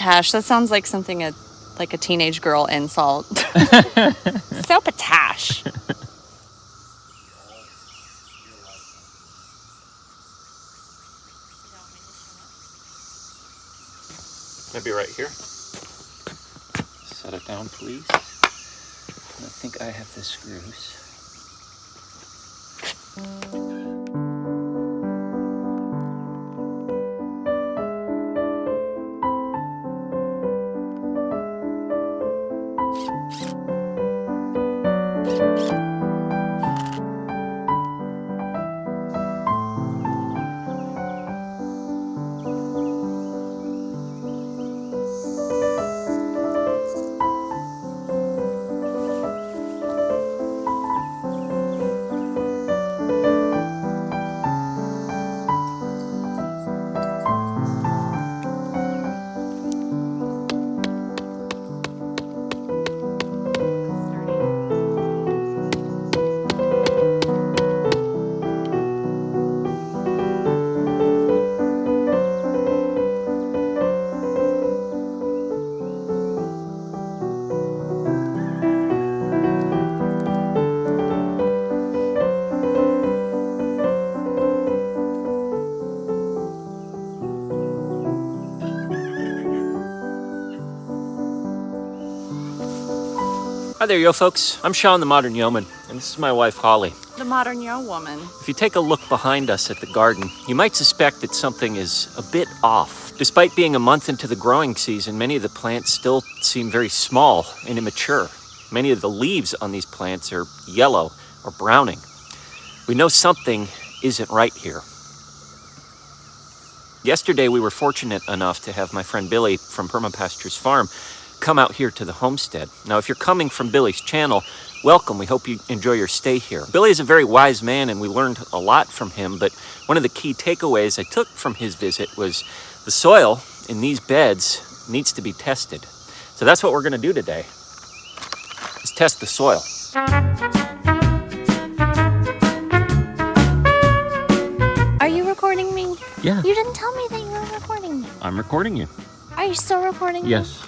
patash. That sounds like something like a teenage girl insult. So patash. Maybe right here. Set it down, please. I think I have the screws. Hi there, yo folks. I'm Sean, the Modern Yeoman, and this is my wife, Holly. The modern yeoman. If you take a look behind us at the garden, you might suspect that something is a bit off. Despite being a month into the growing season, many of the plants still seem very small and immature. Many of the leaves on these plants are yellow or browning. We know something isn't right here. Yesterday, we were fortunate enough to have my friend Billy from Permapasture's farm come out here to the homestead. Now, if you're coming from Billy's channel, welcome. We hope you enjoy your stay here. Billy is a very wise man, and we learned a lot from him, but one of the key takeaways I took from his visit was the soil in these beds needs to be tested. So that's what we're going to do today, is test the soil. Are you recording me? Yeah. You didn't tell me that you were recording me. I'm recording you. Are you still recording me? Yes.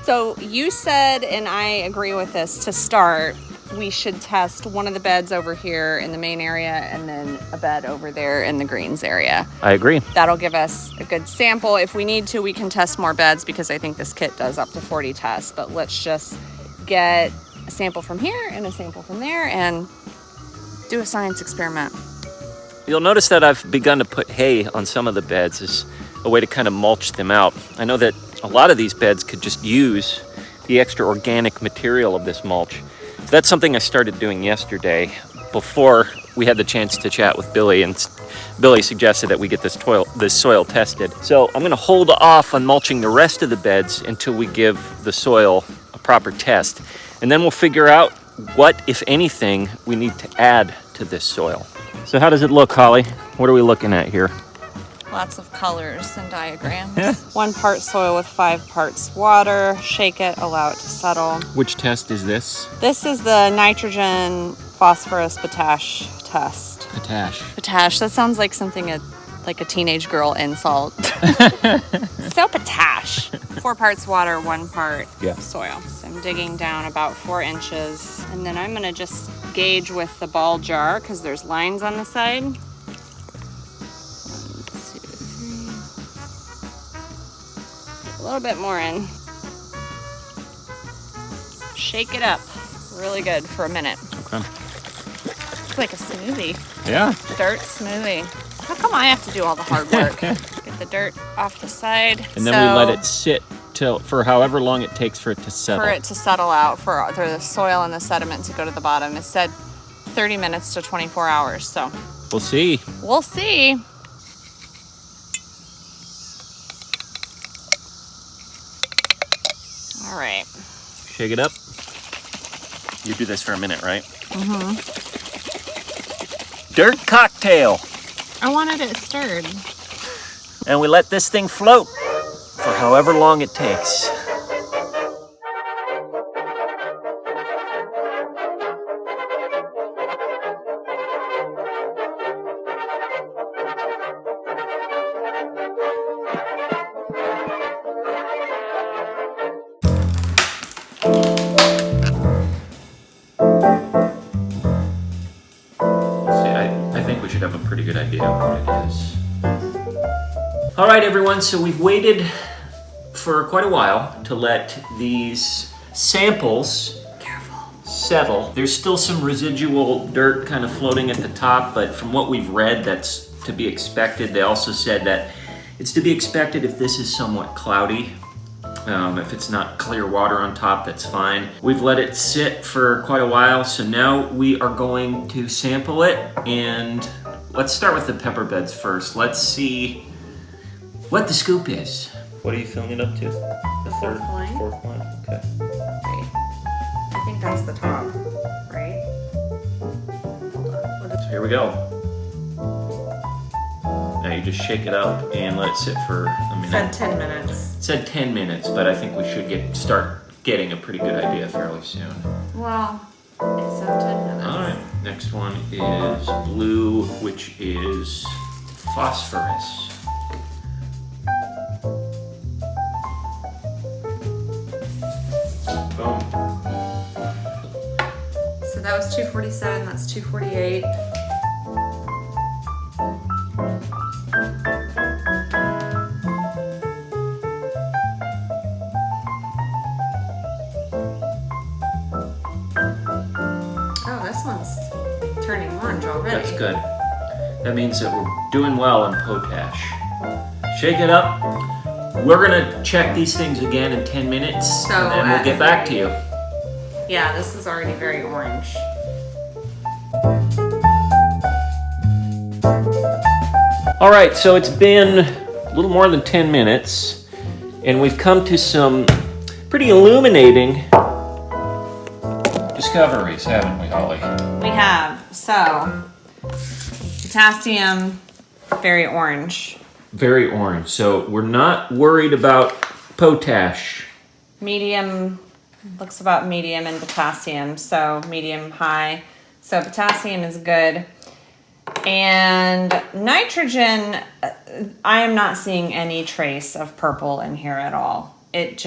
So you said, and I agree with this, to start, we should test one of the beds over here in the main area and then a bed over there in the greens area. I agree. That'll give us a good sample. If we need to, we can test more beds because I think this kit does up to 40 tests. But let's just get a sample from here and a sample from there and do a science experiment. You'll notice that I've begun to put hay on some of the beds as a way to kind of mulch them out. I know that a lot of these beds could just use the extra organic material of this mulch. So that's something I started doing yesterday before we had the chance to chat with Billy, and Billy suggested that we get this soil tested. So I'm gonna hold off on mulching the rest of the beds until we give the soil a proper test. And then we'll figure out what, if anything, we need to add to this soil. So how does it look, Holly? What are we looking at here? Lots of colors and diagrams. 1 part soil with 5 parts water. Shake it, allow it to settle. Which test is this? This is the nitrogen, phosphorus, potash test. Potash. Potash, that sounds like something like a teenage girl insult. So potash. 4 parts water, 1 part soil. So I'm digging down about 4 inches. And then I'm gonna just gauge with the ball jar because there's lines on the side. 1, 2, 3. Put a little bit more in. Shake it up really good for a minute. Okay. It's like a smoothie. Yeah. Dirt smoothie. How come I have to do all the hard work? Get the dirt off the side. And then we let it sit for however long it takes for it to settle. For it to settle out, for the soil and the sediment to go to the bottom. It said 30 minutes to 24 hours, so. We'll see. We'll see. All right. Shake it up. You do this for a minute, right? Mm-hmm. Dirt cocktail. I wanted it stirred. And we let this thing float for however long it takes. pretty good idea of what it is. All right, everyone, so we've waited for quite a while to let these samples settle. There's still some residual dirt kind of floating at the top, but from what we've read, that's to be expected. They also said that it's to be expected if this is somewhat cloudy. If it's not clear water on top, that's fine. We've let it sit for quite a while, so now we are going to sample it, and let's start with the pepper beds first. Let's see what the scoop is. What are you filling it up to? The fourth line. Fourth line, okay. Right. I think that's the top, right? Hold on. So here we go. Now you just shake it up and let it sit for a minute. It said 10 minutes. It said 10 minutes, but I think we should start getting a pretty good idea fairly soon. Well, it said 10 minutes. All right, next one is blue, which is phosphorus. Boom. So that was 247, that's 248. Oh, this one's turning orange already. That's good. That means that we're doing well in potash. Shake it up. We're gonna check these things again in 10 minutes, So, and then we'll get back to you. Yeah, this is already very orange. All right, so it's been a little more than 10 minutes, and we've come to some pretty illuminating discoveries, haven't we, Holly? We have, so, potassium, very orange. Very orange. So we're not worried about potash. Medium, looks about medium in potassium, so medium high. So potassium is good. And nitrogen, I am not seeing any trace of purple in here at all. It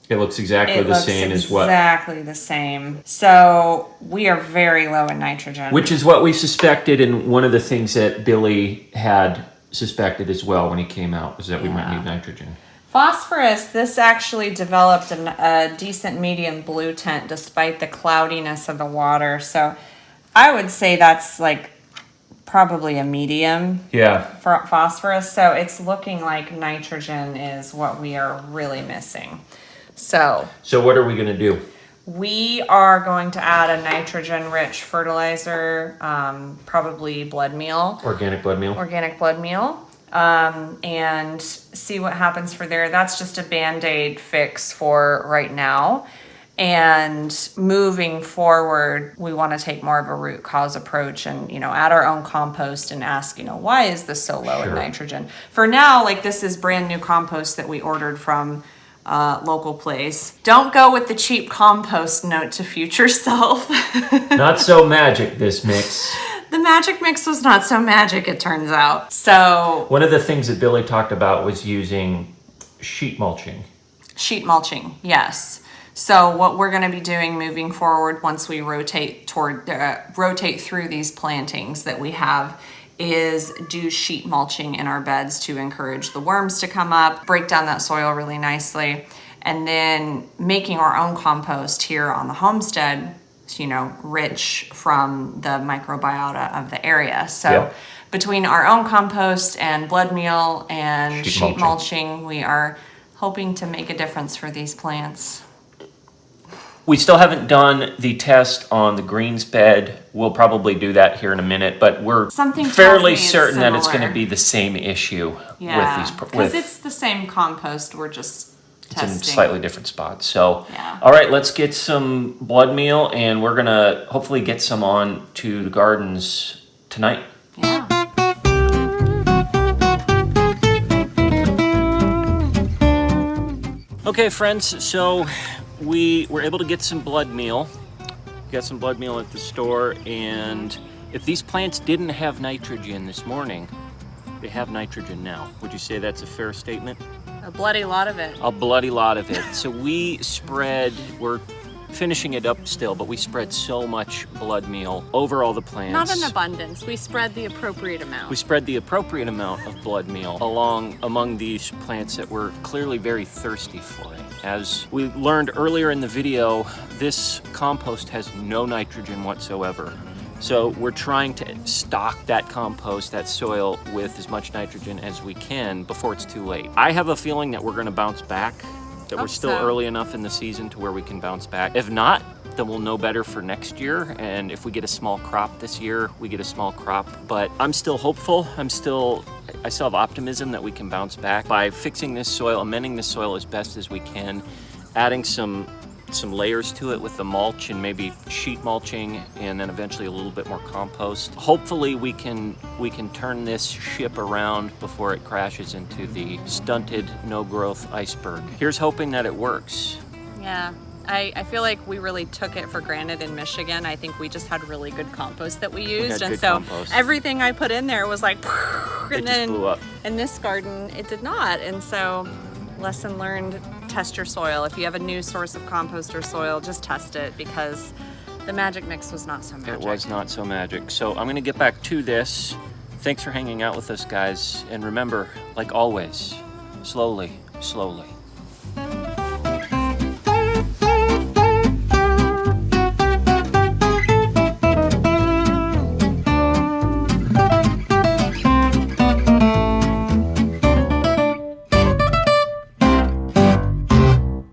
looks exactly the same as what? Exactly the same. So we are very low in nitrogen. Which is what we suspected, and one of the things that Billy had suspected as well when he came out was that we might need nitrogen. Phosphorus, this actually developed a decent medium blue tint despite the cloudiness of the water. So I would say that's like probably a medium for phosphorus. So it's looking like nitrogen is what we are really missing. So what are we going to do? We are going to add a nitrogen-rich fertilizer, probably blood meal. Organic blood meal? Organic blood meal. And see what happens for there. That's just a Band-Aid fix for right now. And moving forward, we want to take more of a root cause approach and, add our own compost and ask, why is this so low in nitrogen? For now, this is brand new compost that we ordered from local place. Don't go with the cheap compost, note to future self. Not so magic, this mix. The magic mix was not so magic, it turns out. So one of the things that Billy talked about was using sheet mulching. Sheet mulching, yes. So what we're going to be doing moving forward once we rotate through these plantings that we have is do sheet mulching in our beds to encourage the worms to come up, break down that soil really nicely, and then making our own compost here on the homestead, rich from the microbiota of the area. So between our own compost and blood meal and sheet mulching, we are hoping to make a difference for these plants. We still haven't done the test on the greens bed. We'll probably do that here in a minute, but we're fairly certain that it's going to be the same issue with these. Because it's the same compost. We're just testing. It's in slightly different spots. So, all right, let's get some blood meal, and we're going to hopefully get some on to the gardens tonight. Yeah. Okay, friends, so we were able to get some blood meal. Got some blood meal at the store, and if these plants didn't have nitrogen this morning, they have nitrogen now. Would you say that's a fair statement? A bloody lot of it. A bloody lot of it. So we spread, we're finishing it up still, but we spread so much blood meal over all the plants. Not in abundance. We spread the appropriate amount. We spread the appropriate amount of blood meal among these plants that were clearly very thirsty for it. As we learned earlier in the video, this compost has no nitrogen whatsoever. So we're trying to stock that compost, that soil, with as much nitrogen as we can before it's too late. I have a feeling that we're gonna bounce back, that we're still early enough in the season to where we can bounce back. If not, then we'll know better for next year. And if we get a small crop this year, we get a small crop. But I'm still hopeful. I still have optimism that we can bounce back by fixing this soil, amending this soil as best as we can, adding some layers to it with the mulch and maybe sheet mulching, and then eventually a little bit more compost. Hopefully we can turn this ship around before it crashes into the stunted, no growth iceberg. Here's hoping that it works. Yeah. I feel like we really took it for granted in Michigan. I think we just had really good compost that we used, and so everything I put in there was like, and then blew up. In this garden it did not. And so, lesson learned: test your soil. If you have a new source of compost or soil, just test it, because the magic mix was not so magic. It was not so magic. So I'm gonna get back to this. Thanks for hanging out with us, guys, and remember, like always, slowly, slowly.